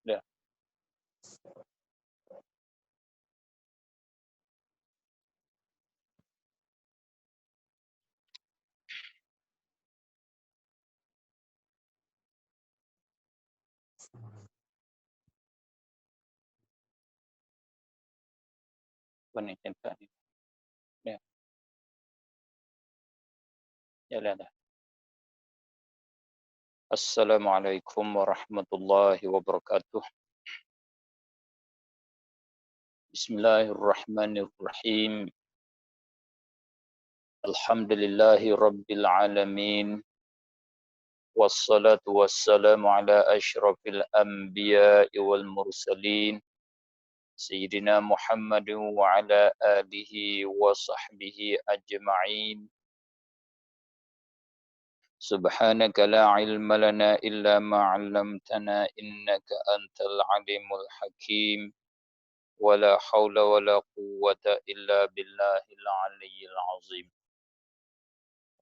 Ya. Apa nih tempat ni? Ya. Ya dah. Assalamualaikum warahmatullahi wabarakatuh. Bismillahirrahmanirrahim. Alhamdulillahi rabbil alamin. Wassalatu wassalamu ala asyrafil anbiya'i wal mursalin. Sayyidina Muhammadin wa ala alihi wa sahbihi ajma'in. Subhanaka la ilma lana illa ma 'allamtana innaka antal alimul hakim. ولا حول ولا قوة إلا بالله العلي العظيم.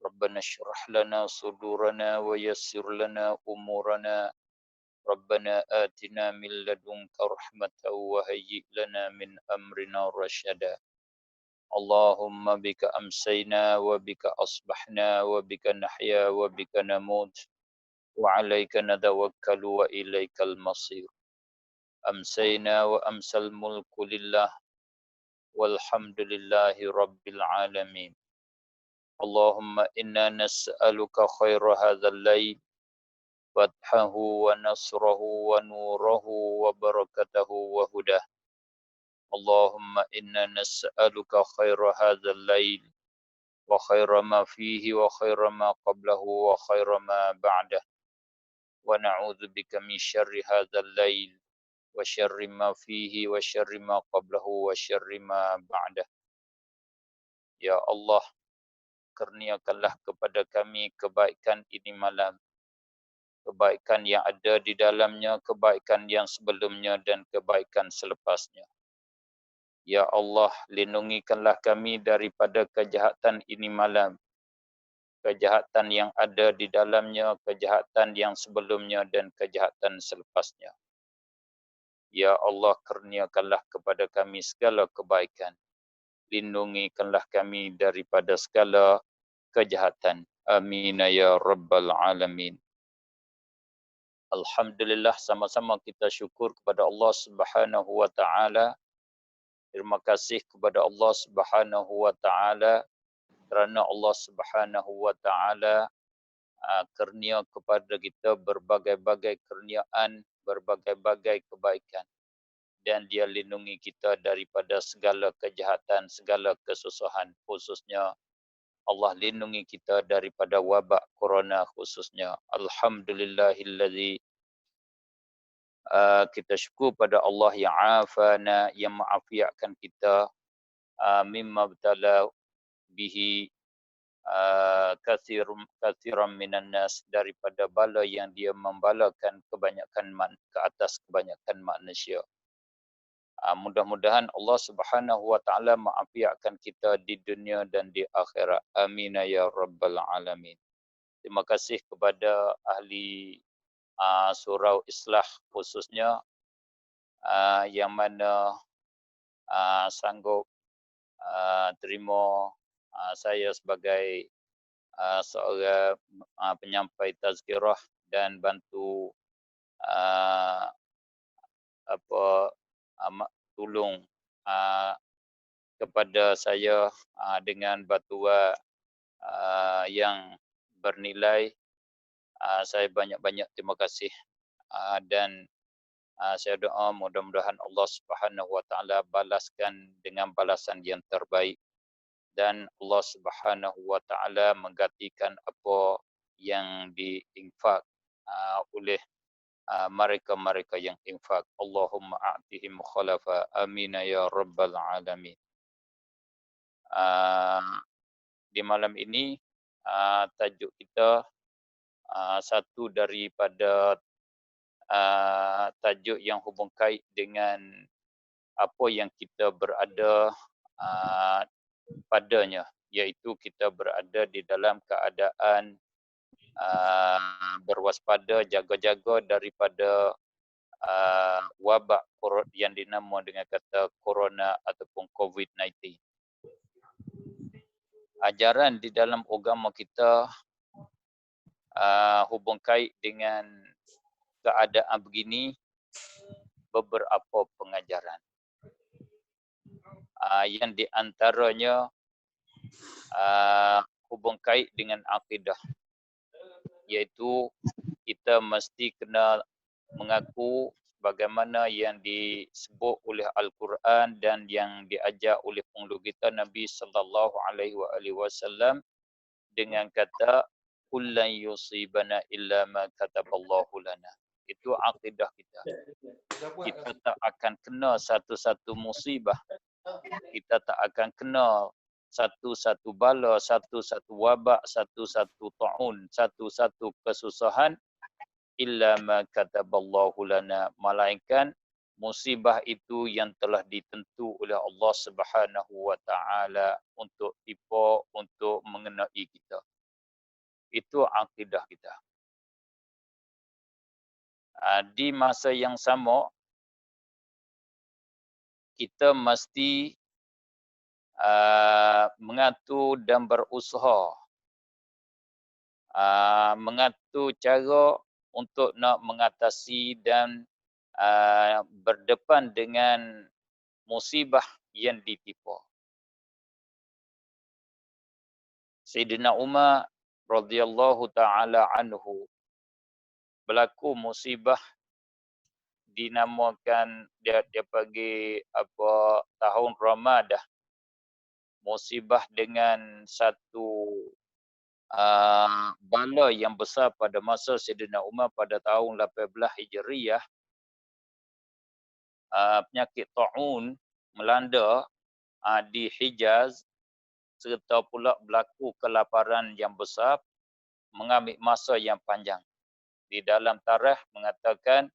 ربنا اشرح لنا صدورنا ويسر لنا أمورنا. ربنا آتنا من لدنك رحمة وهيئ لنا من أمرنا رشدا. اللهم بك أمسينا وبك أصبحنا وبك نحيا وبك نموت وعليك نتوكل وإليك المصير. أمسينا وأمسى الملك لله والحمد لله رب العالمين. اللهم إنا نسألك خير هذا الليل فتحه ونصره ونوره وبركته وهداه. اللهم إنا نسألك خير هذا الليل وخير ما فيه وخير ما قبله وخير ما بعده، ونعوذ بك من شر هذا الليل وشر ما فيه وشر ما قبله وشر ما بعده. Ya Allah, kurniakanlah kepada kami kebaikan ini malam, kebaikan yang ada di dalamnya, kebaikan yang sebelumnya dan kebaikan selepasnya. Ya Allah, lindungikanlah kami daripada kejahatan ini malam, kejahatan yang ada di dalamnya, kejahatan yang sebelumnya dan kejahatan selepasnya. Ya Allah, kurniakanlah kepada kami segala kebaikan, lindungikanlah kami daripada segala kejahatan. Amin ya rabbal alamin. Alhamdulillah, sama-sama kita syukur kepada Allah Subhanahu wa taala. Terima kasih kepada Allah Subhanahu wa taala kerana Allah Subhanahu wa taala kurnia kepada kita berbagai-bagai kurniaan, berbagai-bagai kebaikan, dan Dia lindungi kita daripada segala kejahatan, segala kesusahan, khususnya Allah lindungi kita daripada wabak corona khususnya. Alhamdulillahillazi, kita syukur pada Allah yang afana, yang mengafiatkan kita mimma btala bihi kathiran minan nas, daripada bala yang Dia membalakan kebanyakan ke atas kebanyakan manusia. Mudah-mudahan Allah Subhanahu wa taala mengafiatkan kita di dunia dan di akhirat. Amin ya rabbal alamin. Terima kasih kepada ahli surau Islah khususnya yang mana sanggup terima saya sebagai seorang penyampai tazkirah dan bantu tolong kepada saya dengan bantuan yang bernilai. Saya banyak-banyak terima kasih dan saya doa mudah-mudahan Allah Subhanahu wa taala balaskan dengan balasan yang terbaik, dan Allah Subhanahu wa taala menggantikan apa yang diinfak oleh mereka-mereka yang infak. Allahumma a'tihim khalafa. Amin ya rabbal alamin. Di malam ini tajuk kita satu daripada tajuk yang hubung kait dengan apa yang kita berada padanya, iaitu kita berada di dalam keadaan berwaspada, jaga-jaga daripada wabak yang dinamakan dengan kata corona ataupun COVID-19. Ajaran di dalam agama kita hubung kait dengan keadaan begini beberapa pengajaran. Yang di antaranya hubung kait dengan akidah, iaitu kita mesti kena mengaku bagaimana yang disebut oleh Al-Quran dan yang diajar oleh penghulu kita Nabi sallallahu alaihi wasallam dengan kata kullan yusibana illa ma kataballahu lana. Itu akidah kita. Kita tak akan kena satu-satu musibah. Kita tak akan kena satu-satu bala, satu-satu wabak, satu-satu ta'un, satu-satu kesusahan illa ma kataballahu lana, melainkan musibah itu yang telah ditentu oleh Allah Subhanahu wa taala untuk tipu, untuk mengenai kita. Itu akidah kita. Di masa yang sama kita mesti mengatur dan berusaha mengatur cara untuk nak mengatasi dan berdepan dengan musibah yang ditipu. Sayyidina Umar radhiyallahu taala anhu berlaku musibah dinamakan dia bagi tahun Ramadah. Musibah dengan satu bala yang besar pada masa Sayyidina Umar pada tahun 18 Hijriah. Penyakit ta'un melanda di Hijaz, serta pula berlaku kelaparan yang besar mengambil masa yang panjang. Di dalam tarikh mengatakan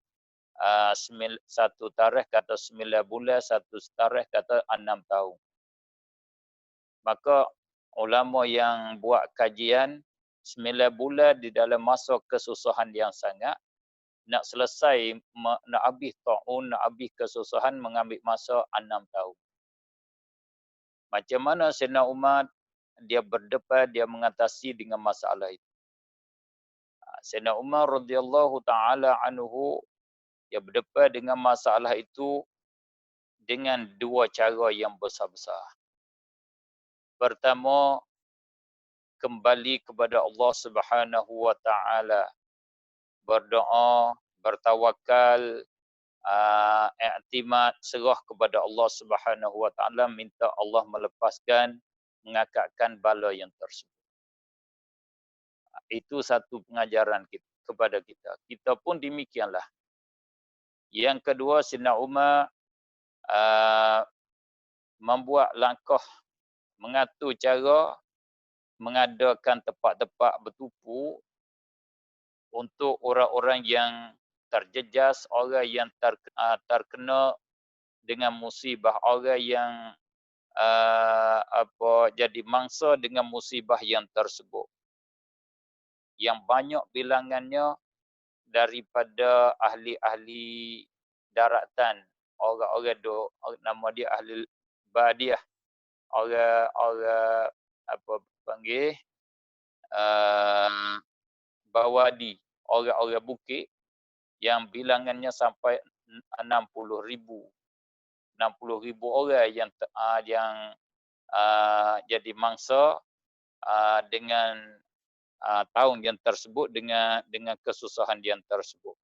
satu tarikh kata 9 bulan, satu tarikh kata 6 tahun. Maka ulama yang buat kajian 9 bulan di dalam masa kesusahan yang sangat, nak selesai, nak habis ta'un, nak habis kesusahan mengambil masa 6 tahun. Macam mana Sayyidina Umar dia berdepan, dia mengatasi dengan masalah itu. Sayyidina Umar radhiyallahu taala anhu dia berdepan dengan masalah itu dengan dua cara yang besar-besar. Pertama, kembali kepada Allah Subhanahu wa taala, berdoa, bertawakal, i'timad, serah kepada Allah Subhanahu wa taala, minta Allah melepaskan, mengangkatkan bala yang tersebut. Itu satu pengajaran kepada kita. Kita pun demikianlah. Yang kedua, Sayyidina Umar membuat langkah, mengatur cara mengadakan tempat-tempat bertupu untuk orang-orang yang terjejas, orang yang terkena dengan musibah, orang yang jadi mangsa dengan musibah yang tersebut. Yang banyak bilangannya daripada ahli-ahli daratan, orang-orang nama dia ahli badiah, orang panggil bawadi, orang-orang bukit yang bilangannya sampai 60,000 orang yang jadi mangsa dengan tahun yang tersebut, dengan kesusahan yang tersebut.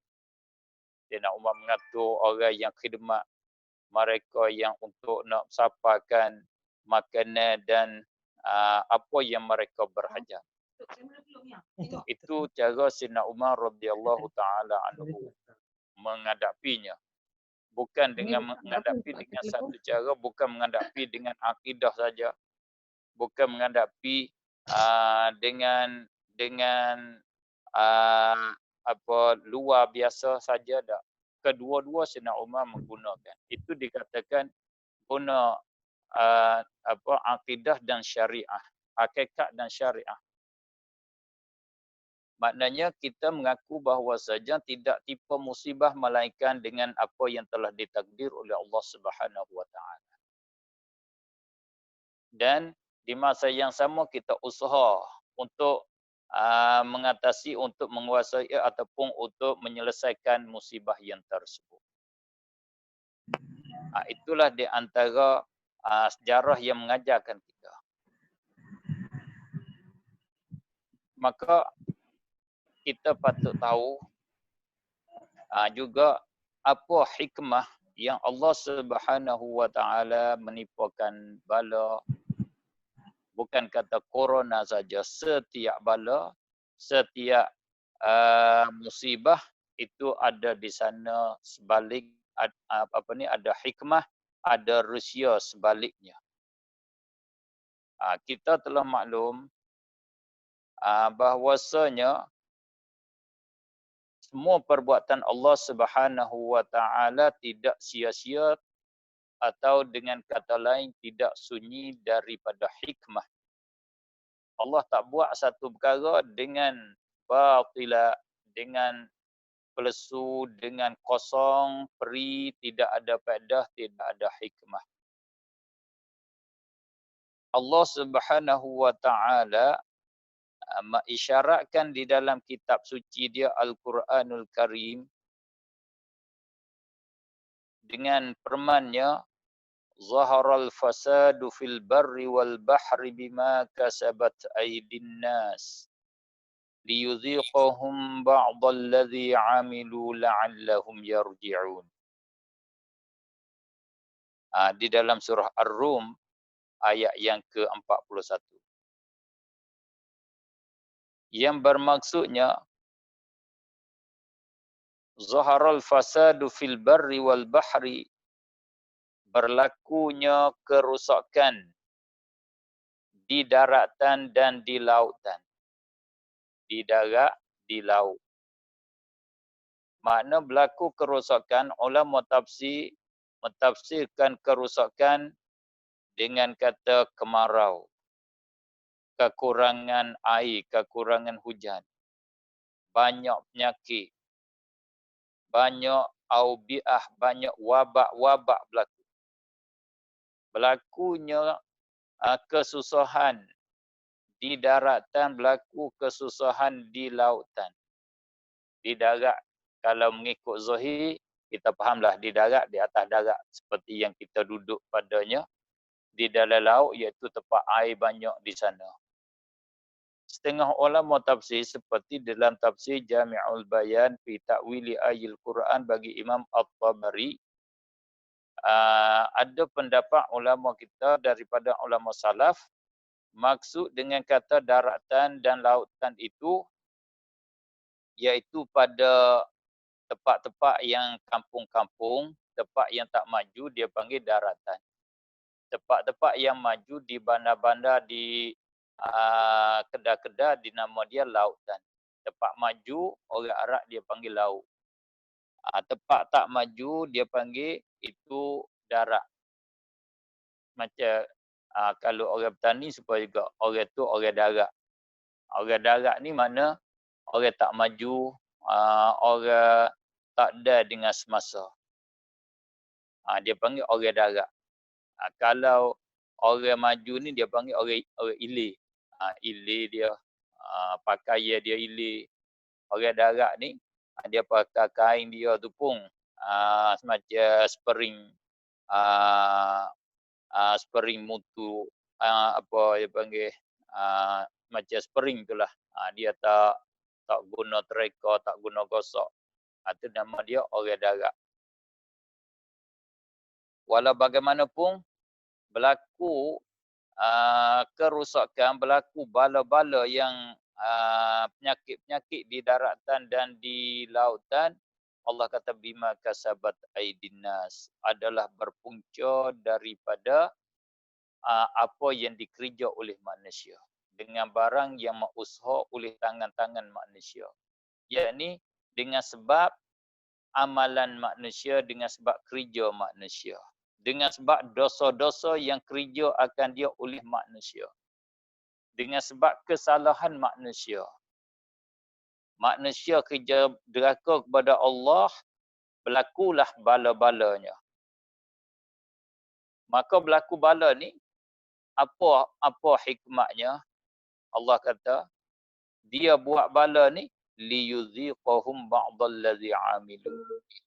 Sayyidina Umar mengatur orang yang khidmat, mereka yang untuk nak sapakan makanan dan apa yang mereka berhajat. Itu cara Sayyidina Umar radhiyallahu taala anhu menghadapinya. Bukan dengan menghadapi dengan satu cara, bukan menghadapi dengan akidah saja, bukan menghadapi dengan luar biasa saja, dak. Kedua-dua Sayyidina Umar menggunakan. Itu dikatakan guna akidah dan syariah, hakikat dan syariah. Maknanya kita mengaku bahawa saja tidak tipu musibah melainkan dengan apa yang telah ditakdir oleh Allah Subhanahu wa taala. Dan di masa yang sama kita usaha untuk mengatasi, untuk menguasai ataupun untuk menyelesaikan musibah yang tersebut. Itulah di antara sejarah yang mengajarkan kita. Maka kita patut tahu juga apa hikmah yang Allah Subhanahu wa taala menimpakan bala, bukan kata corona saja, setiap bala, setiap musibah itu ada di sana sebalik ada hikmah, ada rusia sebaliknya. Kita telah maklum bahwasanya semua perbuatan Allah Subhanahu wa taala tidak sia-sia, atau dengan kata lain tidak sunyi daripada hikmah. Allah tak buat satu perkara dengan batila, dengan pelesu, dengan kosong, peri, tidak ada faedah, tidak ada hikmah. Allah Subhanahu wa taala mengisyaratkan di dalam kitab suci dia Al-Quranul Karim dengan firman-Nya, zaharal fasadu fil barri wal bahri bima kasabat aydin nas liyudhiqahum ba'dalladhi 'amilu la'allahum yarji'un. Di dalam surah Ar-Rum ayat yang ke-41. Yang bermaksudnya zaharal fasadu fil barri wal bahri, berlakunya kerusakan di daratan dan di lautan. Di darat, di laut. Makna berlaku kerosakan, ulama tafsir mentafsirkan kerosakan dengan kata kemarau, kekurangan air, kekurangan hujan, banyak penyakit, banyak aubiah, banyak wabak-wabak berlaku. Berlakunya kesusahan di daratan, berlaku kesusahan di lautan. Di darat, kalau mengikut zahir, kita fahamlah di darat, di atas darat seperti yang kita duduk padanya. Di dalam laut iaitu tempat air banyak di sana. Setengah ulama tafsir seperti dalam tafsir Jami'ul Bayan fi Ta'wili Ayil Quran bagi Imam At-Tabari, ada pendapat ulama kita daripada ulama salaf, maksud dengan kata daratan dan lautan itu iaitu pada tempat-tempat yang kampung-kampung, tempat yang tak maju dia panggil daratan. Tempat-tempat yang maju di bandar-bandar, di kedai-kedai, dinama dia lautan. Tempat maju orang Arab dia panggil laut. Tempat tak maju dia panggil itu darat. Macam kalau orang bertani supaya juga orang tu orang darat. Orang darat ni mana orang tak maju, orang tak ada dengan semasa. Dia panggil orang darat. Kalau orang maju ni dia panggil orang ilir. Ilir dia, pakaian dia ilir. Orang darat ni dia pakai kain dia tu pun semacam spring, spring mutu, apa dia panggil, macam spring tu lah. Dia tak guna treka, tak guna gosok. Itu nama dia orang darat. Walau bagaimanapun berlaku kerusakan, berlaku bala-bala yang penyakit-penyakit di daratan dan di lautan, Allah kata bima kasabat aydin nas, adalah berpunca daripada apa yang dikerja oleh manusia, dengan barang yang mausaha oleh tangan-tangan manusia. Yakni dengan sebab amalan manusia, dengan sebab kerja manusia, dengan sebab dosa-dosa yang kerja akan dia oleh manusia, dengan sebab kesalahan manusia. manusia kerja deraka kepada Allah, berlakulah bala-balanya. Maka berlaku bala ni, apa hikmatnya? Allah kata, dia buat bala ni liyuziqahum ba'dallazi amilu.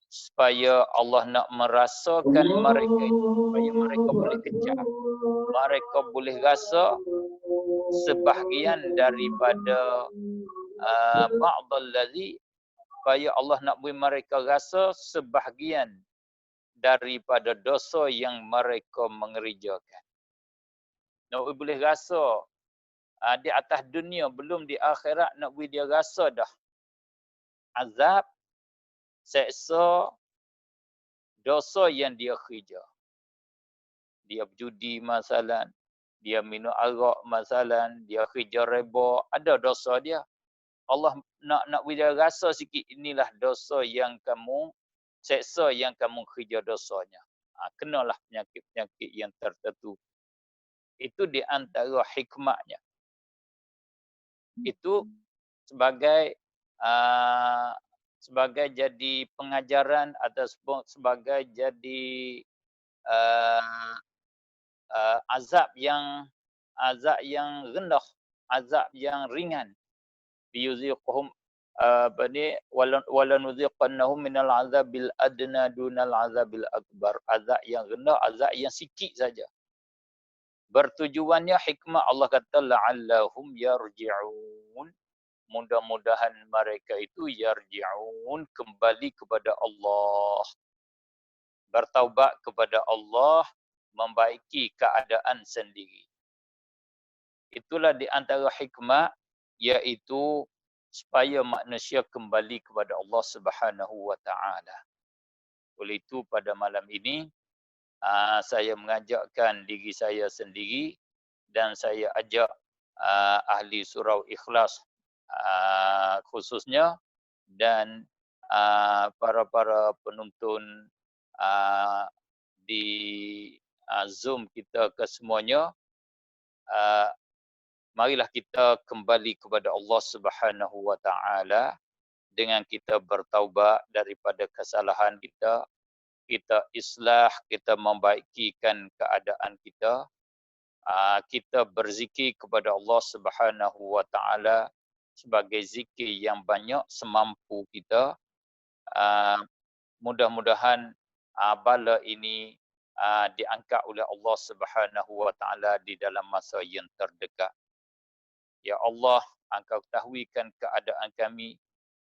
Supaya Allah nak merasakan mereka itu, supaya mereka boleh kecap. Mereka boleh rasa sebahagian daripada ba'dallazi, supaya Allah nak beri mereka rasa sebahagian daripada dosa yang mereka mengerjakan. Nak boleh rasa di atas dunia, belum di akhirat, nak beri dia rasa dah azab, seksa, dosa yang dia kerja. Dia berjudi masalan, dia minum arak masalan, dia kerja riba, ada dosa dia. Allah nak beri dia rasa sikit, inilah dosa yang kamu, seksa yang kamu kerja dosanya. Kenalah penyakit-penyakit yang tertentu. Itu di antara hikmahnya. Itu sebagai sebagai jadi pengajaran atau sebagai jadi azab yang rendah, azab yang ringan. Liyuziqhum walanuziqannahum minal azabil adna dunal azabil akbar. Azab yang rendah, azab yang sikit saja. Bertujuannya hikmah, Allah kata la'allahum yarji'un. Mudah-mudahan mereka itu yarji'un, kembali kepada Allah. Bertaubat kepada Allah, membaiki keadaan sendiri. Itulah di antara hikmah, iaitu supaya manusia kembali kepada Allah Subhanahu wa taala. Oleh itu pada malam ini saya mengajakkan diri saya sendiri dan saya ajak ahli surau Ikhlas khususnya dan para penonton di Zoom kita kesemuanya, marilah kita kembali kepada Allah Subhanahu wa taala dengan kita bertaubat daripada kesalahan kita, kita islah, kita membaikikan keadaan kita, kita berzikir kepada Allah Subhanahu wa taala sebagai zikir yang banyak semampu kita. Mudah-mudahan bala ini diangkat oleh Allah Subhanahu wa taala di dalam masa yang terdekat. Ya Allah, Engkau ketahuikan keadaan kami,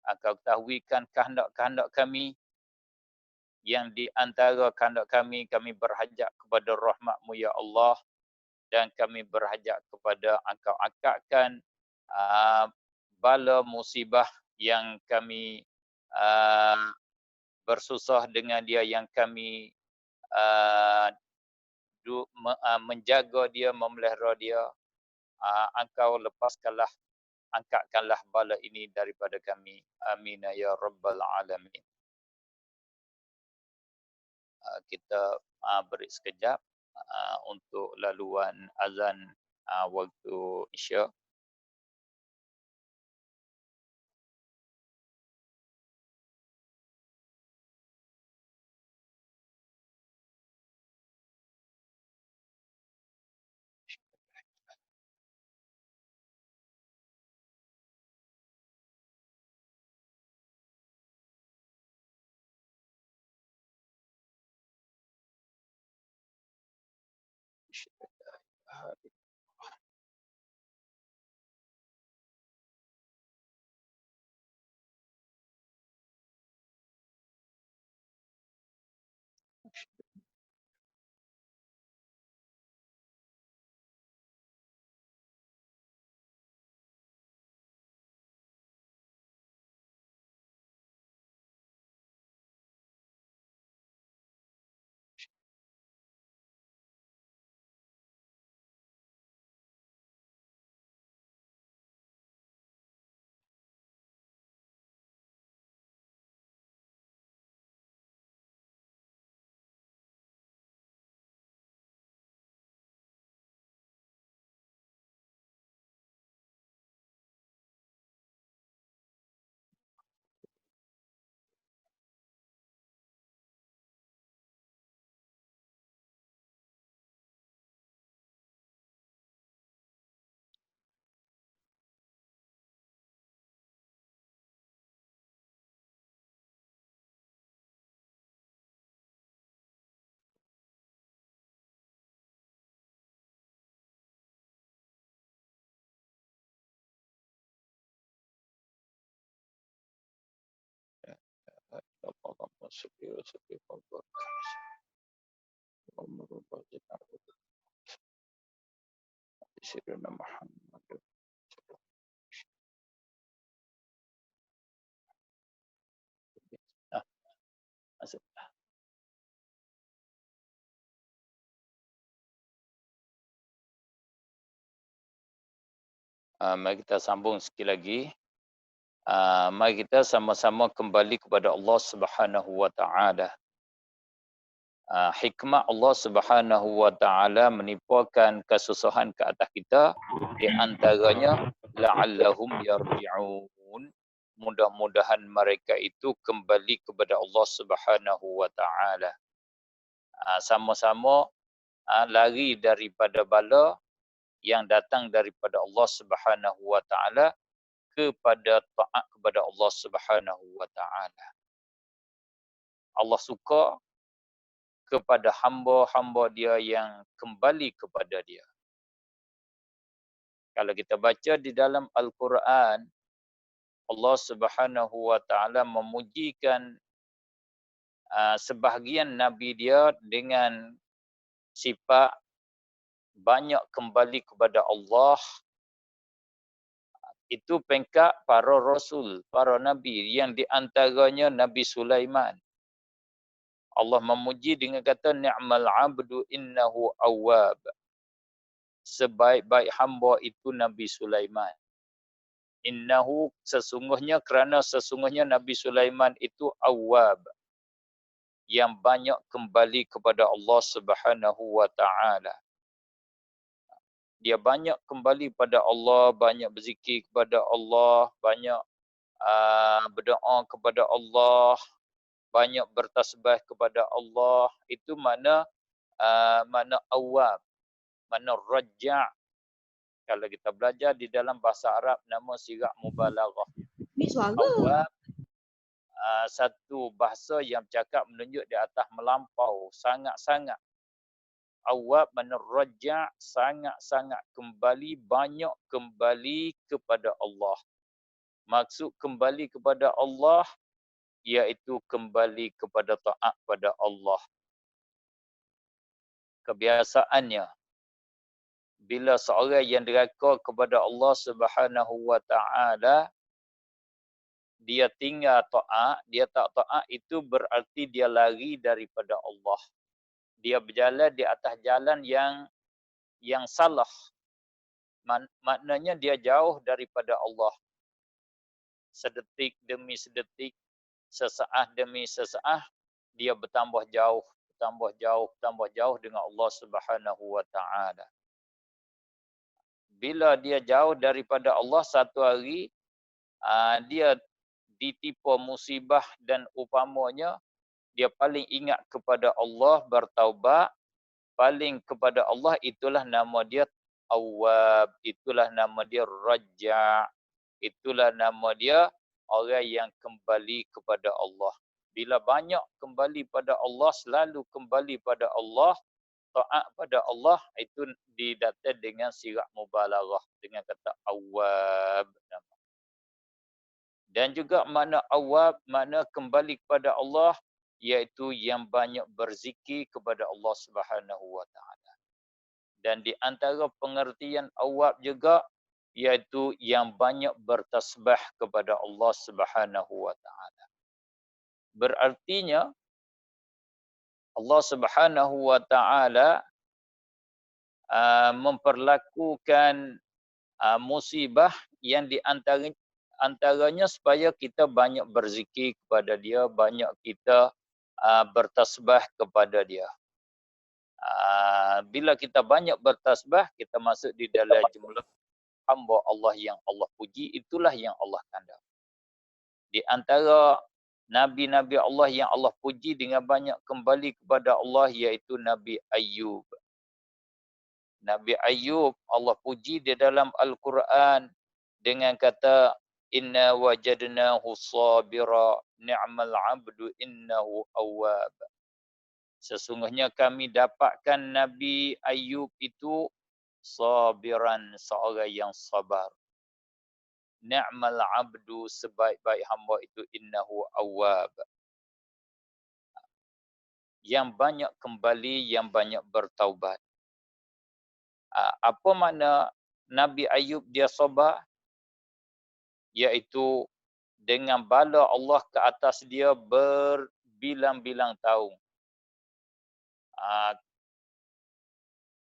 Engkau ketahuikan kehendak-kehendak kami, yang di antara kehendak kami berhajat kepada rahmat-Mu ya Allah, dan kami berhajat kepada Engkau angkatkan bala musibah yang kami bersusah dengan dia, yang kami menjaga dia, memelihara dia. Engkau lepaskanlah, angkatkanlah bala ini daripada kami. Amin ya rabbal alamin. Kita beri sekejap untuk laluan azan waktu Isya. Ah, masuk. Mari kita sambung sekali lagi. Mari kita sama-sama kembali kepada Allah Subhanahu wa taala. Hikmah Allah Subhanahu wa taala menimpakan kesusahan ke atas kita, di antaranya la'allahum yarji'un. Mudah-mudahan mereka itu kembali kepada Allah Subhanahu wa taala. Sama-sama lari daripada bala yang datang daripada Allah Subhanahu wa taala kepada taat kepada Allah Subhanahu wa taala. Allah suka kepada hamba-hamba dia yang kembali kepada dia. Kalau kita baca di dalam Al-Quran, Allah Subhanahu wa taala memujikan sebahagian nabi dia dengan sifat banyak kembali kepada Allah. Itu peringkat para rasul, para nabi, yang di antaranya Nabi Sulaiman. Allah memuji dengan kata ni'mal 'abdu innahu awwab. Sebaik-baik hamba itu Nabi Sulaiman. Innahu, sesungguhnya, kerana sesungguhnya Nabi Sulaiman itu awwab, yang banyak kembali kepada Allah Subhanahu wa taala. Dia banyak kembali pada Allah, banyak berzikir kepada Allah, banyak berdoa kepada Allah, banyak bertasbih kepada Allah. Itu makna awwab, makna raja'. Kalau kita belajar di dalam bahasa Arab, nama sirah mubalaghah. Awwab satu bahasa yang bercakap menunjuk di atas melampau, sangat-sangat. Awwab makna raja', sangat-sangat kembali, banyak kembali kepada Allah. Maksud kembali kepada Allah iaitu kembali kepada taat pada Allah. Kebiasaannya, bila seorang yang deraka kepada Allah Subhanahu wa taala, dia tinggal taat, dia tak taat, itu berarti dia lari daripada Allah. Dia berjalan di atas jalan yang salah. Maknanya dia jauh daripada Allah. Sedetik demi sedetik, sesaat demi sesaat, dia bertambah jauh, bertambah jauh, bertambah jauh dengan Allah Subhanahu wa taala. Bila dia jauh daripada Allah, satu hari dia ditipu musibah dan upamanya, dia paling ingat kepada Allah, bertaubat, paling kepada Allah, itulah nama dia Awwab, itulah nama dia Raja', itulah nama dia orang yang kembali kepada Allah. Bila banyak kembali pada Allah, selalu kembali pada Allah, taat pada Allah, itu didata dengan sirah mubalaghah, dengan kata Awwab. Dan juga makna awwab, makna kembali kepada Allah, iaitu yang banyak berzikir kepada Allah Subhanahu wa taala. Dan di antara pengertian awwab juga, iaitu yang banyak bertasbih kepada Allah Subhanahu wa taala. Berartinya Allah Subhanahu wa taala memperlakukan musibah yang di antaranya supaya kita banyak berzikir kepada dia, banyak kita bertasbih kepada dia. Bila kita banyak bertasbih, kita masuk di dalam jumlah hamba Allah yang Allah puji, itulah yang Allah kandang. Di antara Nabi-Nabi Allah yang Allah puji dengan banyak kembali kepada Allah, iaitu Nabi Ayyub. Nabi Ayyub Allah puji di dalam Al-Quran dengan kata inna wajadnahu sabira ni'mal 'abdu innahu awwab. Sesungguhnya kami dapatkan Nabi Ayyub itu sabiran, seorang yang sabar. Ni'mal 'abdu, sebaik-baik hamba itu, innahu awwab. yang banyak kembali, yang banyak bertaubat. Apa makna Nabi Ayub dia sabar? Iaitu dengan bala Allah ke atas dia berbilang-bilang tahun.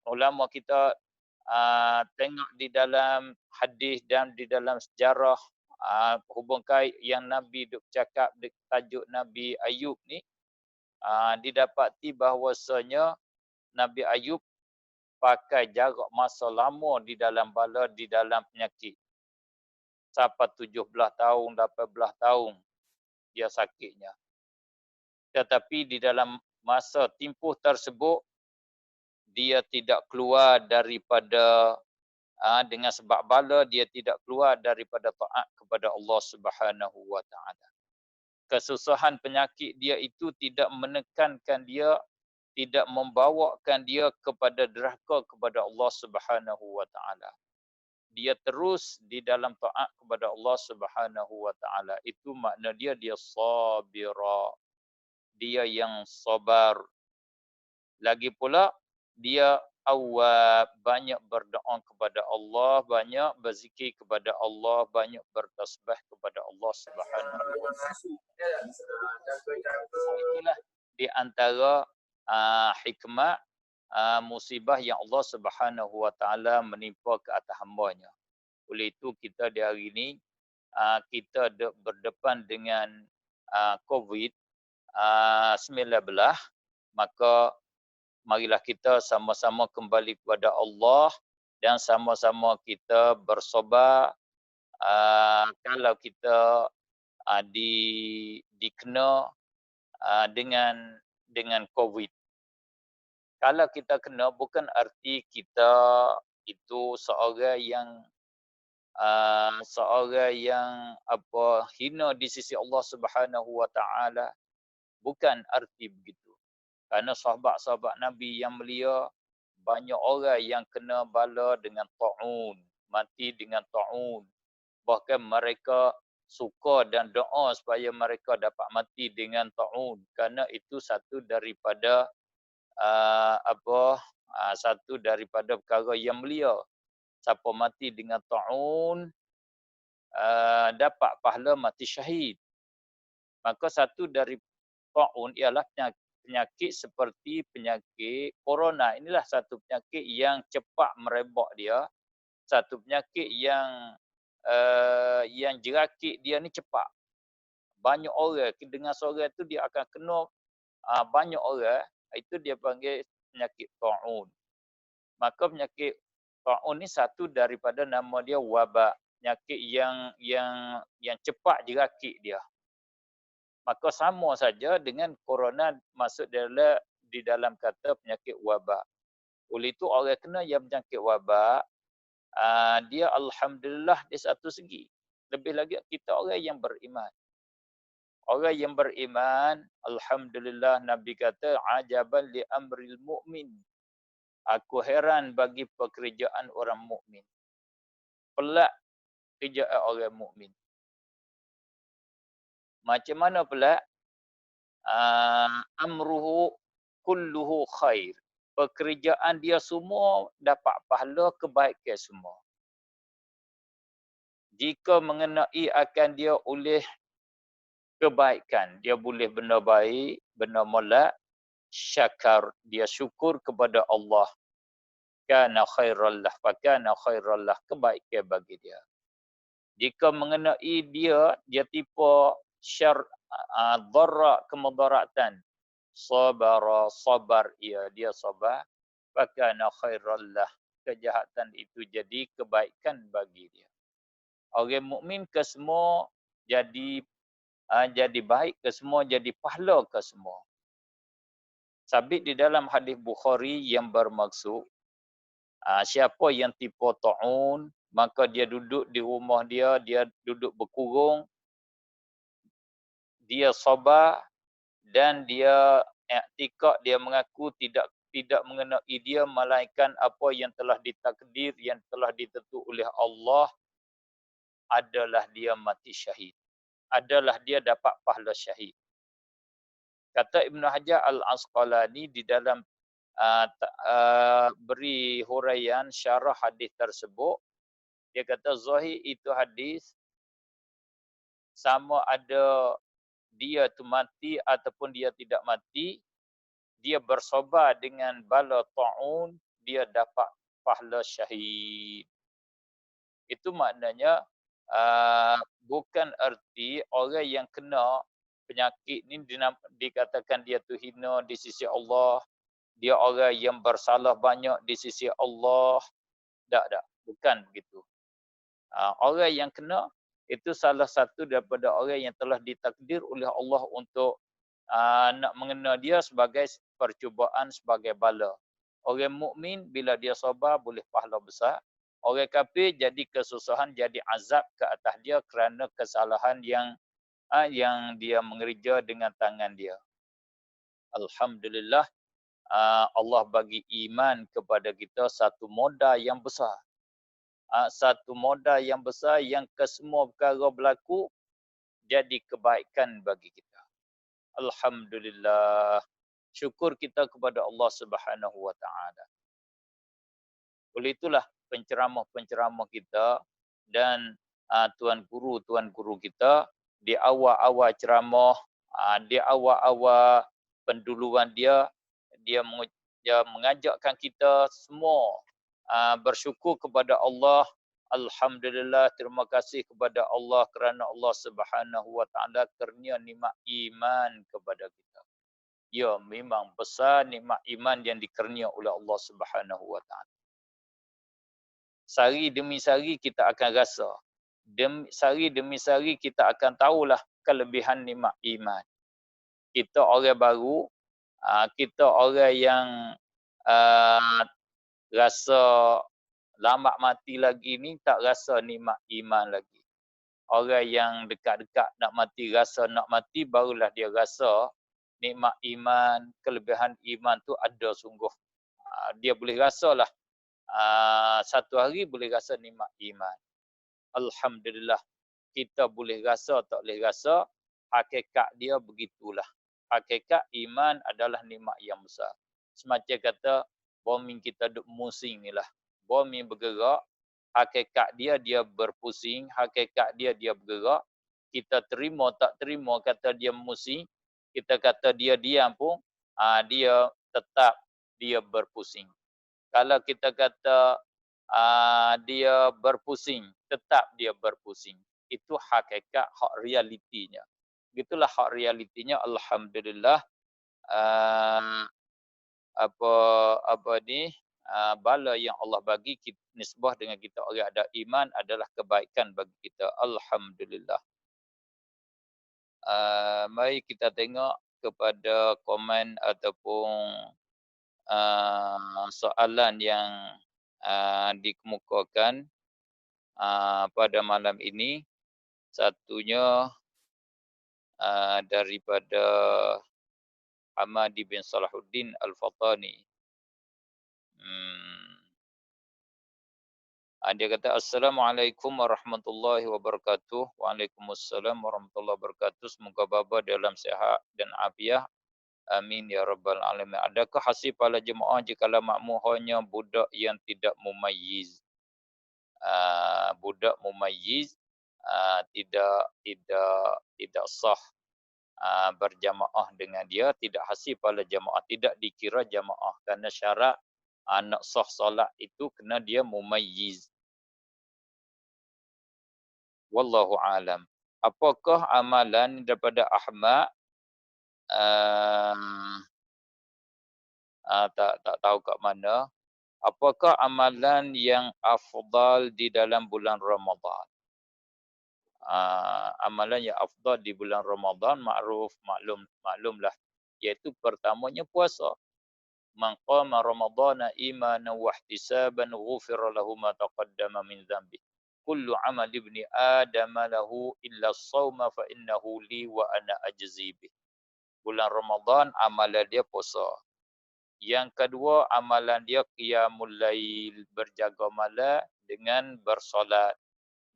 Ulama kita tengok di dalam hadis dan di dalam sejarah hubung kait yang Nabi duk cakap tajuk Nabi Ayub ni, didapati bahawasanya Nabi Ayub pakai jarak masa lama di dalam bala, di dalam penyakit. Sampai 17 tahun, 18 tahun dia sakitnya. Tetapi di dalam masa tempoh tersebut, dia tidak keluar daripada dengan sebab bala, dia tidak keluar daripada taat kepada Allah Subhanahu wa taala. Kesusahan penyakit dia itu tidak menekankan dia, tidak membawakan dia kepada derhaka kepada Allah Subhanahu wa taala. Dia terus di dalam taat kepada Allah Subhanahu wa taala. Itu makna dia sabira. Dia yang sabar. Lagi pula dia awwab, banyak berdoa kepada Allah, banyak berzikir kepada Allah, banyak bertasbih kepada Allah Subhanahu wa taala. Itulah di antara hikmah musibah yang Allah Subhanahu wa taala menimpa ke atas hamba-Nya. Oleh itu kita di hari ini kita berdepan dengan COVID-19, maka marilah kita sama-sama kembali kepada Allah dan sama-sama kita bersabar. Kalau kita dikena dengan COVID. Kalau kita kena, bukan arti kita itu seorang yang hina di sisi Allah Subhanahu wa taala. Bukan arti begitu. Kerana sahabat-sahabat Nabi yang mulia, banyak orang yang kena bala dengan ta'un, mati dengan ta'un. Bahkan mereka suka dan doa supaya mereka dapat mati dengan ta'un, kerana itu satu daripada satu daripada perkara yang mulia. Siapa mati dengan ta'un dapat pahala mati syahid. Maka satu dari ta'un ialah penyakit seperti penyakit corona. Inilah satu penyakit yang cepat merebak dia. Satu penyakit yang jerakit dia ni cepat. Banyak orang dengan seorang tu dia akan kena banyak orang, itu dia panggil penyakit ta'un. Maka penyakit ta'un ni satu daripada nama dia wabak, penyakit yang cepat jerakit dia. Maka sama saja dengan corona masuk di dalam kata penyakit wabak. Oleh itu orang kena yang penyakit wabak, dia alhamdulillah di satu segi. Lebih lagi kita orang yang beriman. Orang yang beriman, alhamdulillah Nabi kata ajaban li amril mu'min. Aku heran bagi pekerjaan orang mukmin. Pelak kerjaan orang mukmin. Macam mana pelak? Amruhu kulluhu khair. Pekerjaan dia semua dapat pahala kebaikan semua. Jika mengenai akan dia oleh kebaikan, dia boleh benda baik, benda molek, syakar, dia syukur kepada Allah. Kana khairallah, fakana khairallah, kebaikan bagi dia. Jika mengenai dia tipu syar, dharra, kemudaratan, sabar, dia sabar, fakana khairallah, kejahatan itu jadi kebaikan bagi dia. Orang mukmin ke semua jadi baik, ke semua jadi pahala ke semua. Sabit di dalam hadis Bukhari yang bermaksud siapa yang tipu ta'un, maka dia duduk di rumah dia duduk berkurung, dia sabar dan dia i'tikad, dia mengaku tidak mengenai dia melainkan apa yang telah ditakdir, yang telah ditentu oleh Allah, adalah dia mati syahid. Adalah dia dapat pahala syahid. Kata Ibn Hajar Al-Asqalani di dalam beri huraian syarah hadis tersebut, dia kata zahir itu hadis sama ada dia tu mati ataupun dia tidak mati, dia bersabar dengan bala ta'un, dia dapat pahala syahid. Itu maknanya bukan erti orang yang kena penyakit ni dikatakan dia tu hina di sisi Allah, dia orang yang bersalah banyak di sisi Allah. Tak, bukan begitu. Orang yang kena itu salah satu daripada orang yang telah ditakdir oleh Allah untuk nak mengena dia sebagai percubaan, sebagai bala. Orang mukmin bila dia sabar boleh pahala besar. Orang kafir jadi kesusahan, jadi azab ke atas dia kerana kesalahan yang dia mengerja dengan tangan dia. Alhamdulillah, Allah bagi iman kepada kita satu modal yang besar. Satu modal yang besar yang kesemua perkara berlaku jadi kebaikan bagi kita. Alhamdulillah. Syukur kita kepada Allah Subhanahu wa taala. Oleh itulah penceramah-penceramah kita dan tuan guru kita di awal-awal ceramah, di awal-awal penduluan dia mengajakkan kita semua bersyukur kepada Allah. Alhamdulillah, terima kasih kepada Allah kerana Allah Subhanahu wa taala kurnia nikmat iman kepada kita. Ya, memang besar nikmat iman yang dikurnia oleh Allah Subhanahu wa taala. Sehari demi sehari kita akan rasa. Sehari demi sehari kita akan tahulah kelebihan nikmat iman. Kita orang baru, kita orang yang rasa lambat mati lagi ni tak rasa nikmat iman lagi. Orang yang dekat-dekat nak mati, rasa nak mati, barulah dia rasa nikmat iman, kelebihan iman tu ada sungguh. Dia boleh rasalah. Satu hari boleh rasa nikmat iman. Alhamdulillah. Kita boleh rasa, tak boleh rasa, hakikat dia begitulah. Hakikat iman adalah nikmat yang besar. Semacam kata, bumi kita duk musing ni lah. Bumi bergerak, hakikat dia berpusing, hakikat dia bergerak. Kita terima, tak terima kata dia musing, kita kata dia diam pun, dia tetap dia berpusing. Kalau kita kata dia berpusing, tetap dia berpusing. Itu hakikat, hak realitinya. Begitulah hak realitinya. Alhamdulillah. Bala yang Allah bagi nisbah dengan kita orang ada iman adalah kebaikan bagi kita. Alhamdulillah. Mari kita tengok kepada komen ataupun soalan yang dikemukakan pada malam ini. Satunya daripada Hamadi bin Salahuddin Al-Fatani. Dia kata, Assalamualaikum warahmatullahi wabarakatuh. Waalaikumsalam warahmatullahi wabarakatuh. Semoga Bapa dalam sihat dan afiat. Amin ya rabbal alamin. Adakah hasil pahala jemaah jikalau makmum hanya budak yang tidak mumayyiz? Budak mumayyiz tidak sah berjamaah dengan dia, tidak hasil pahala jamaah, tidak dikira jamaah kerana syarat nak sah solat itu kena dia mumayyiz. Wallahu alam. Apakah amalan daripada Ahmad? Tak tahu kat mana. Apakah amalan yang afdal di dalam bulan Ramadan? Amalan yang afdal di bulan Ramadan maklumlah, iaitu pertamanya puasa. Man qama ramadhana imanan wa ihtisaban ghufira lahu ma taqaddama min dhanbi. Kullu amal ibni adam lahu illa as-sawma fa innahu li wa ana ajzi bih. Bulan Ramadan amalan dia puasa. Yang kedua amalan dia qiyamul lail, berjaga malam dengan bersolat,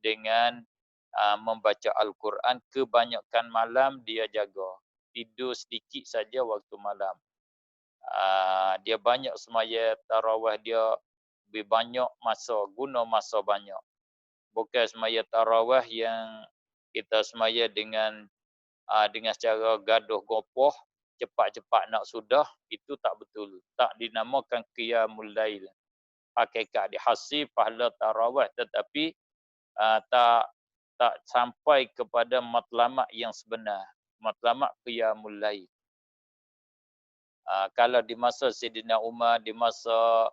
dengan membaca Al-Quran, kebanyakan malam dia jaga. tidur sedikit saja waktu malam. Dia banyak semaya tarawih, dia lebih banyak masa, guna masa banyak. Bukan semaya tarawih yang kita semaya dengan secara gaduh gopoh, cepat-cepat nak sudah, itu tak betul. Tak dinamakan qiyamul lail. Hakikat dihasil pahala tarawih, tetapi tak sampai kepada matlamat yang sebenar. Matlamat qiyamul lail. Kalau di masa Sayyidina Umar, di masa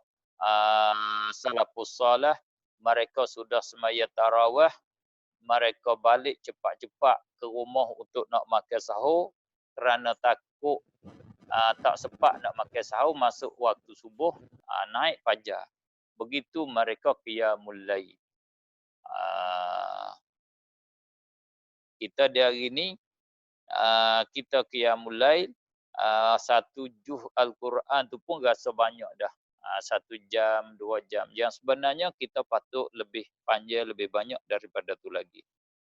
salafus salih, mereka sudah semaya tarawih, mereka balik cepat-cepat ke rumah untuk nak makan sahur kerana takut tak sempat nak makan sahur masuk waktu subuh, naik fajar. Begitu mereka qiyamul lail. Kita di hari ini kita qiyamul lail, satu juz Al-Quran tu pun rasa banyak dah. 1 jam, 2 jam. Yang sebenarnya kita patut lebih panjang, lebih banyak daripada tu lagi.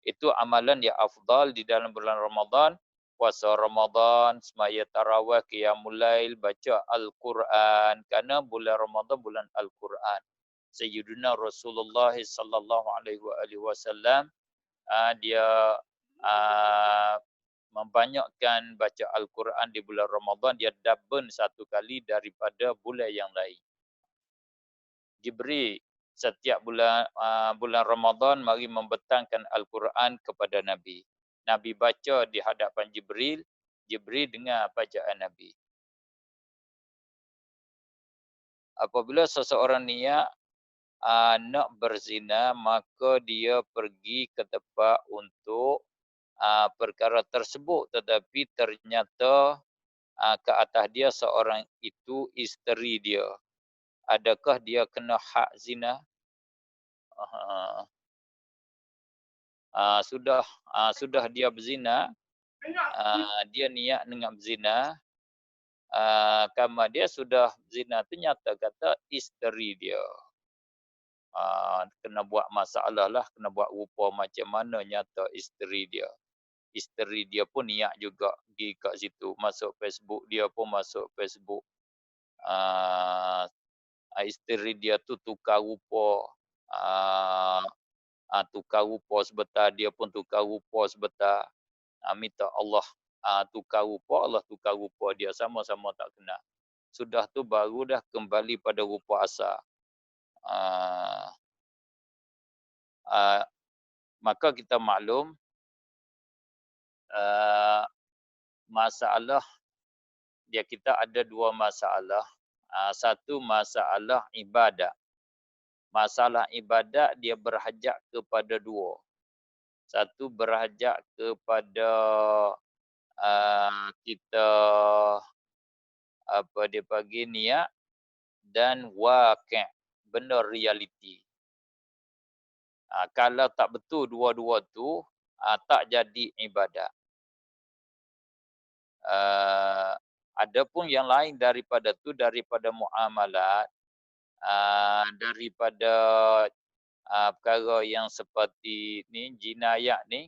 Itu amalan yang afdal di dalam bulan Ramadan. Puasa Ramadan, semaya tarawih, qiyamul lail, baca Al-Quran. Kerana bulan Ramadan bulan Al-Quran. Sayyidina Rasulullah sallallahu alaihi wasallam dia membanyakkan baca Al-Quran di bulan Ramadan, dia double 1 kali daripada bulan yang lain. Jibril setiap bulan Ramadan mari membentangkan Al-Quran kepada Nabi. Nabi baca di hadapan Jibril, Jibril dengar bacaan Nabi. Apabila seseorang niat nak berzina, maka dia pergi ke tempat untuk perkara tersebut, tetapi ternyata ke atas dia seorang itu isteri dia. Adakah dia kena hak zina? Sudah dia berzina, dia niat dengan berzina, kamar dia sudah zina, ternyata kata isteri dia. Kena buat masalah lah, kena buat rupa macam mana nyata isteri dia. Isteri dia pun niat juga pergi kat situ, masuk Facebook, dia pun masuk Facebook. Isteri dia tu tukar rupa, tukar rupa sebentar, dia pun tukar rupa sebentar. Minta Allah tukar rupa, Allah tukar rupa dia, sama-sama tak kenal. Sudah tu baru dah kembali pada rupa asal. Maka kita maklum masalah dia, kita ada 2 masalah. Satu masalah ibadat. Masalah ibadat dia berhajat kepada 2. Satu berhajat kepada kita apa dia panggil niat, dan waqi', benda realiti. Kalau tak betul dua-dua tu, tak jadi ibadat. Adapun yang lain daripada tu, daripada muamalat, daripada perkara yang seperti ni, jinayat ni,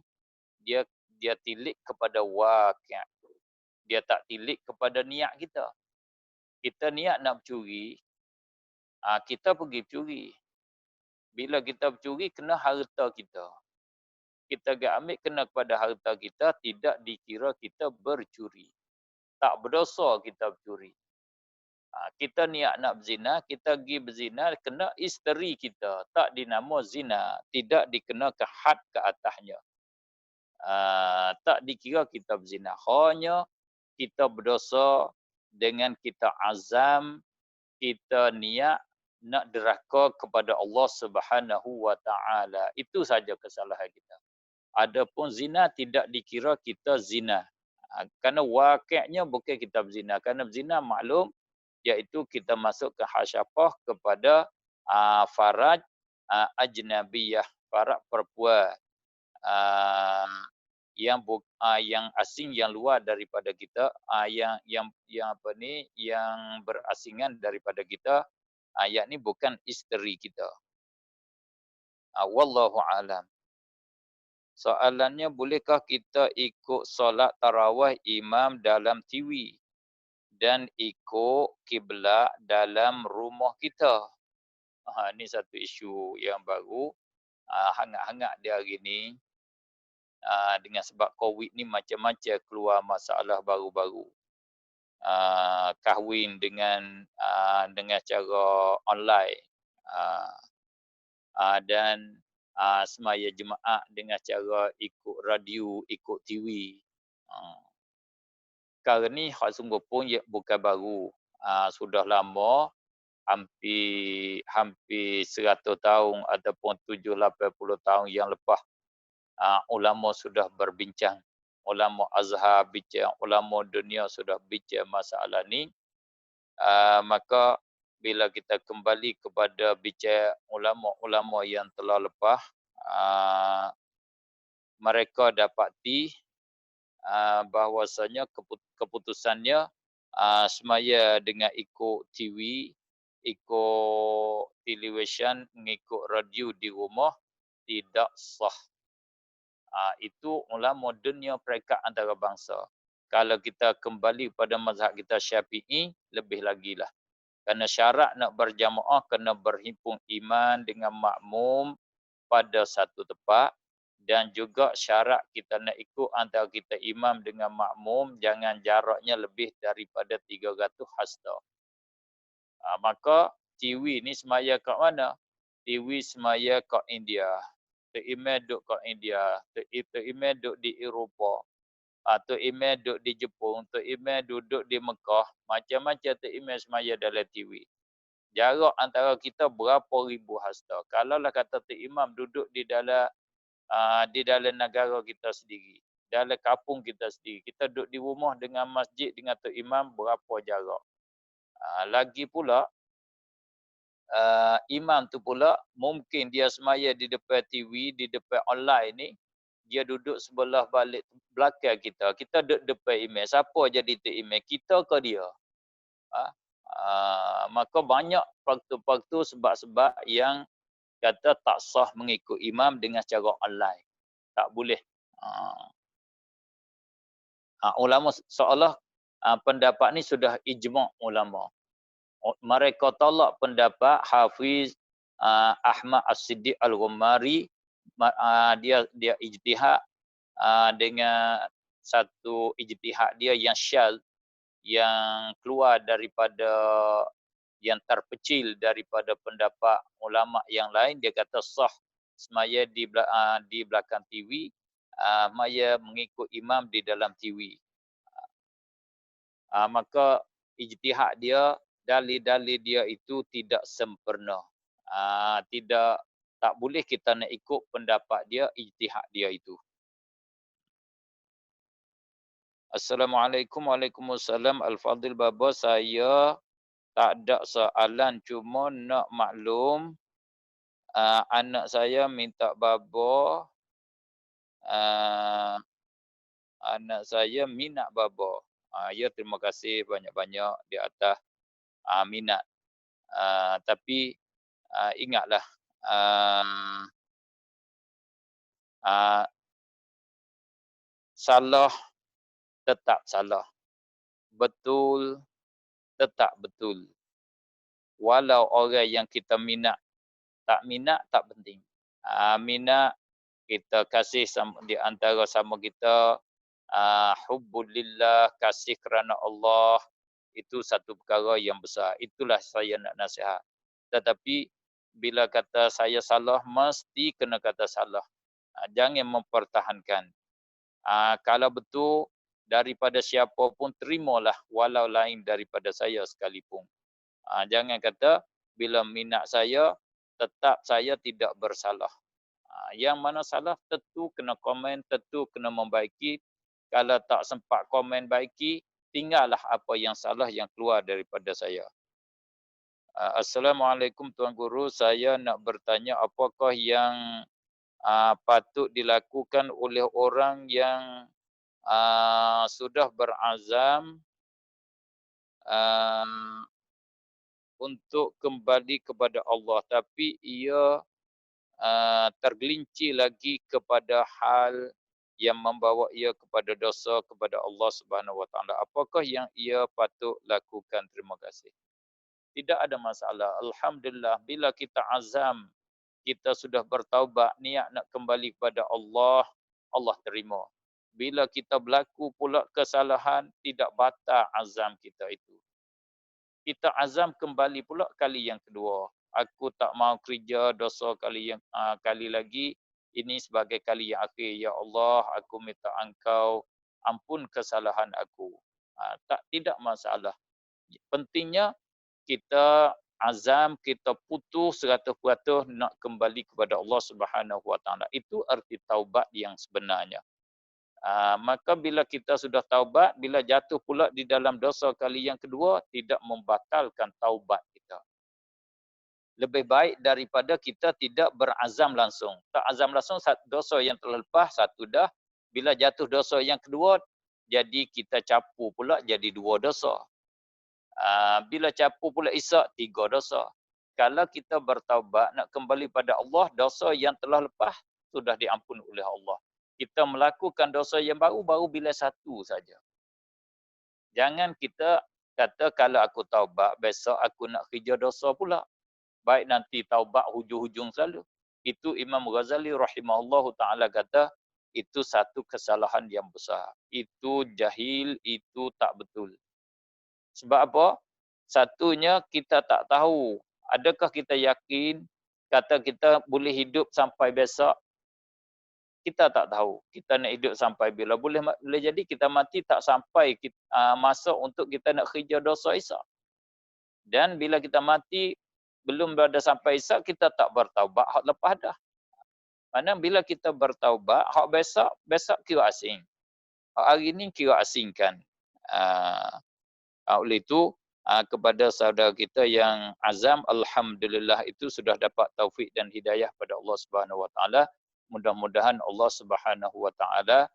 dia tilik kepada waqi'. Dia tak tilik kepada niat kita. Kita niat nak bercuri, kita pergi bercuri. Bila kita bercuri, kena harta kita. Kita ambil kena kepada harta kita, tidak dikira kita bercuri. Tak berdosa kita bercuri. Kita niat nak berzina, kita pergi berzina, kena isteri kita. Tak dinama zina, tidak dikenakan had ke atasnya. Tak dikira kita berzina. Hanya kita berdosa dengan kita azam, kita niat nak deraka kepada Allah Subhanahu wa taala. Itu saja kesalahan kita. Adapun zina tidak dikira kita zina. Kerana waqi'nya bukan kita berzina. Kerana berzina maklum, iaitu kita masuk ke hasyafah kepada faraj ajnabiyah, faraj perempuan yang asing, yang luar daripada kita, yang berasingan daripada kita, yakni bukan isteri kita. Wallahu a'lam. Soalannya, bolehkah kita ikut solat tarawih imam dalam TV dan ikut kiblat dalam rumah kita? Ini satu isu yang baru, hangat-hangat dia hari ni. Dengan sebab COVID ni macam-macam keluar masalah baru-baru. Kahwin dengan cara online. Dan semaya jemaah dengan cara ikut radio, ikut TV. Perkara ni hak sungguh pun bukan baru. Sudah lama, hampir 100 tahun ataupun 70-80 tahun yang lepas, ulama sudah berbincang. Ulama Azhar bincang, ulama dunia sudah bincang masalah ni. Maka bila kita kembali kepada bincang ulama-ulama yang telah lepas, mereka dapati bahawasanya keputusannya semaya dengan ikut TV, ikut televisyen, mengikut radio di rumah tidak sah. Itu ulama dunia peringkat antarabangsa. Kalau kita kembali pada mazhab kita Syafi'i, lebih lagi lah. Kerana syarat nak berjamaah kena berhimpun iman dengan makmum pada satu tempat, dan juga syarat kita nak ikut antara kita imam dengan makmum jangan jaraknya lebih daripada 300 hasta. Maka TV ni semaya kat mana? TV semaya kat India. Tok Imam duduk kat India, Tok Imam duduk di Eropah, Tok Imam duduk di Jepun, Tok Imam duduk di Mekah, macam-macam Tok Imam semaya dalam TV. Jarak antara kita berapa ribu hasta. Kalaulah kata Tok Imam duduk di dalam negara kita sendiri, dalam kampung kita sendiri, kita duduk di rumah dengan masjid dengan Tok Imam, berapa jarak. Lagi pula, imam tu pula mungkin dia semaya di depan TV, di depan online ni, dia duduk sebelah balik belakang kita. Kita duduk depan imam. Siapa jadi Tok Imam? Kita ke dia? Maka banyak faktor-faktor sebab-sebab yang kata tak sah mengikut imam dengan cara online. Tak boleh. Ulama seolah pendapat ni sudah ijma' ulama. Mereka tolak pendapat Hafiz Ahmad As-Siddiq Al-Ghumari. Dia ijtihad dengan satu ijtihad dia yang syadz, yang keluar daripada, yang terpecil daripada pendapat ulama yang lain. Dia kata sah semaya di belakang TV, semaya mengikut imam di dalam TV. Maka ijtihad dia, dalil-dalil dia itu tidak sempurna. Tak boleh kita nak ikut pendapat dia, ijtihad dia itu. Assalamualaikum. Waalaikumsalam. Al-Fadhil Baba, saya tak ada soalan, cuma nak maklum anak saya minta Baba, anak saya minat Baba. Ya, terima kasih banyak-banyak di atas minat. Tapi ingatlah, salah tetap salah, betul tetap betul. Walau orang yang kita minat tak penting. Minat, kita kasih di antara sama kita, hubbulillah, kasih kerana Allah, itu satu perkara yang besar. Itulah saya nak nasihat. Tetapi bila kata saya salah, mesti kena kata salah. Jangan mempertahankan. Kalau betul daripada siapa pun, terimalah walau lain daripada saya sekalipun. Jangan kata bila minat saya, tetap saya tidak bersalah. Yang mana salah, tentu kena komen, tentu kena membaiki. Kalau tak sempat komen baiki, tinggallah apa yang salah yang keluar daripada saya. Assalamualaikum Tuan Guru, saya nak bertanya apakah yang patut dilakukan oleh orang yang sudah berazam untuk kembali kepada Allah, tapi ia tergelincir lagi kepada hal yang membawa ia kepada dosa kepada Allah Subhanahu Wa Taala. Apakah yang ia patut lakukan? Terima kasih. Tidak ada masalah. Alhamdulillah, bila kita azam, kita sudah bertaubat, niat nak kembali kepada Allah, Allah terima. Bila kita berlaku pula kesalahan, tidak batal azam kita itu. Kita azam kembali pula kali yang kedua. Aku tak mau kerja dosa kali lagi. Ini sebagai kali yang akhir. Ya Allah, aku minta Engkau ampun kesalahan aku. Tidak masalah. Pentingnya kita azam, kita putus 100% nak kembali kepada Allah Subhanahu Wa Taala. Itu arti taubat yang sebenarnya. Maka bila kita sudah taubat, bila jatuh pula di dalam dosa kali yang kedua, tidak membatalkan taubat kita. Lebih baik daripada kita tidak berazam langsung. Tak azam langsung, dosa yang telah lepas, satu dah. Bila jatuh dosa yang kedua, jadi kita capu pula jadi 2 dosa. Bila capu pula isyak, 3 dosa. Kalau kita bertaubat, nak kembali pada Allah, dosa yang telah lepas, sudah diampun oleh Allah. Kita melakukan dosa yang baru bila satu saja. Jangan kita kata kalau aku taubat, besok aku nak kerja dosa pula. Baik nanti taubat hujung-hujung selalu. Itu Imam Ghazali rahimahullahu ta'ala kata, itu satu kesalahan yang besar. Itu jahil, itu tak betul. Sebab apa? Satunya kita tak tahu. Adakah kita yakin, kata kita boleh hidup sampai besok? Kita tak tahu. Kita nak hidup sampai bila. Boleh jadi kita mati tak sampai masa untuk kita nak kerja dosa isyak. Dan bila kita mati, belum berada sampai isyak, kita tak bertaubat. Hak lepas dah. Mana bila kita bertaubat, hak besok kira asing. Hak hari ni kira asingkan. Oleh itu, kepada saudara kita yang azam, alhamdulillah itu sudah dapat taufik dan hidayah pada Allah Subhanahu Wa Taala. Mudah-mudahan Allah Subhanahu Wa Taala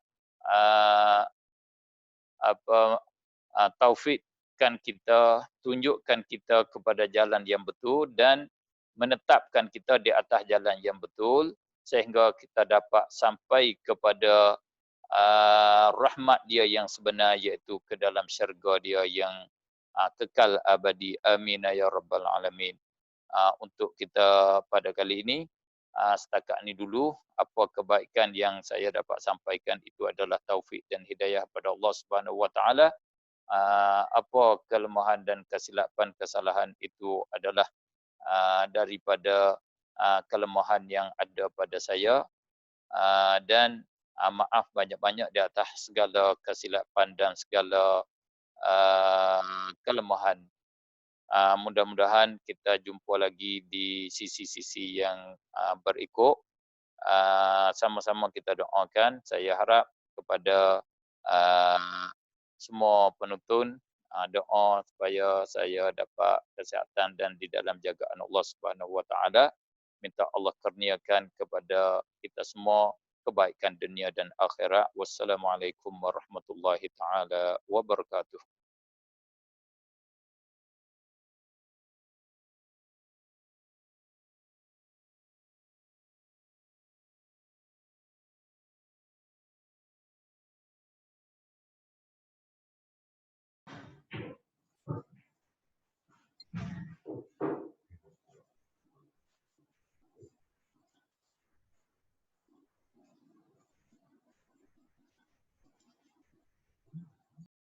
taufikkan kita, tunjukkan kita kepada jalan yang betul dan menetapkan kita di atas jalan yang betul sehingga kita dapat sampai kepada rahmat dia yang sebenar, iaitu ke dalam syurga dia yang kekal abadi. Amin ya rabbal alamin. Untuk kita pada kali ini, setakat ini dulu. Apa kebaikan yang saya dapat sampaikan itu adalah taufik dan hidayah pada Allah Subhanahu Wa Taala. Apa kelemahan dan kesilapan kesalahan itu adalah daripada kelemahan yang ada pada saya, dan maaf banyak-banyak di atas segala kesilapan dan segala kelemahan. Mudah-mudahan kita jumpa lagi di sisi-sisi yang berikut. Sama-sama kita doakan. Saya harap kepada semua penonton doa supaya saya dapat kesihatan dan di dalam jagaan Allah Subhanahu Wa Taala. Minta Allah kurniakan kepada kita semua kebaikan dunia dan akhirat. Wassalamualaikum warahmatullahi taala wabarakatuh.